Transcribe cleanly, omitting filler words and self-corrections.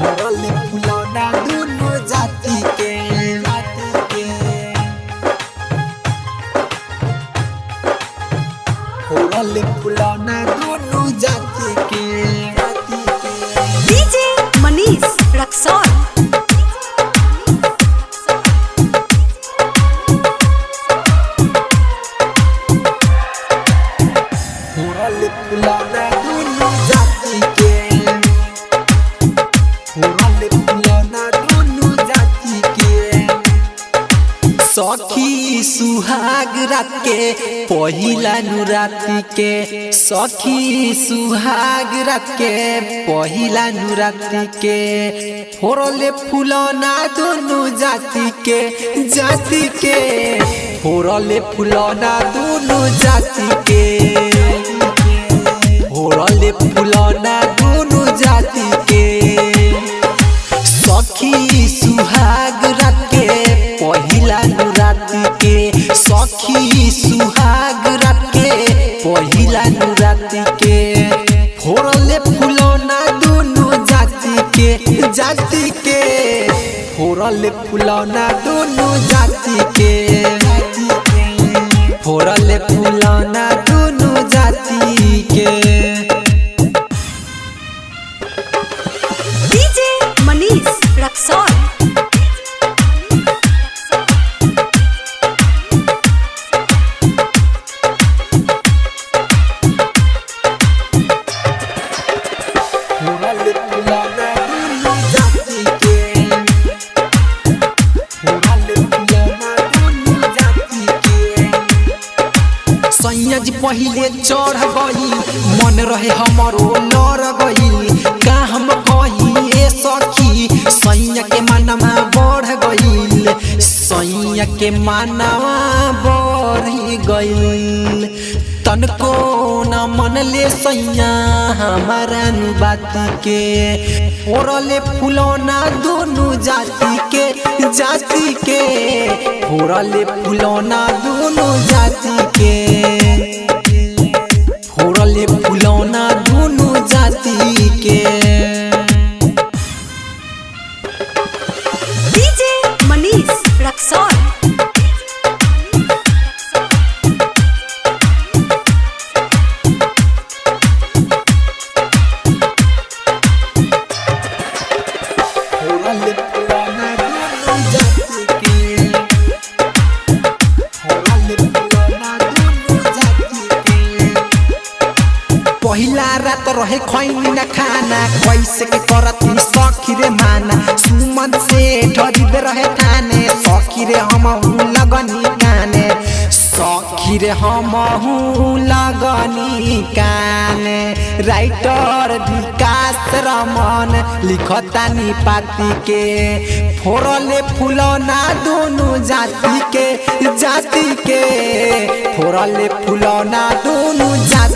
फोड़ल फुलौना दोनों जाति के फोड़ल फुलौना दोनों जाति के डीजे मनीष रक्सौल। फोड़ल फुलौना दोनों जाति के फोड़ल फुलौना दोनों जाति के सखी सुहाग रात के पहिला नुराती के सखी सुहाग रात के पहिला नुराती के फोड़ल फुलौना दोनों जाति के फोड़ल फुलौना दोनों जाति के फोड़ल फुलौना दोनों जाति के सखी सुहाग रात के पहिला नुराती के सखी सुहाग रात के पहिला नुराती के फोड़ल फुलौना दोनों जाति के फोड़ल फुलौना दोनों जाति के फोड़ल फुलौना दोनों जाति के डीजे मनीष रक्सौल। फोड़ल फुलौना दोनों जाति के फोड़ल फुलौना दोनों जाति के सैया जी पहिले चढ़ गई मन रहे हमारो लड़ गई का हम कही ए सखी सैया के मनवा बढ़ गईल सैया के मनवा बढ़ गईल तनको न मन ले सैया हमारा बात के फोड़ल फुलौना दोनों जाति के फोड़ल फुलौना दोनों जाति के फोड़ल फुलौना दोनों जाति के डीजे मनीष रक्सौल। फोड़ल फुलौना दोनों जाति के फोड़ल फुलौना दोनों जाति के पहिला रात रहे खैनी न खाना कैसे के करती सखी रे माना सुमन से डरी रहे थाने सखी रे हमहू लगनी काने सखी रे हमहू लगनी काने राइटर विकास रमन लिखतानी पाती के फोड़ल फुलौना दोनों जाति के फोड़ल फुलौना दोनों जाति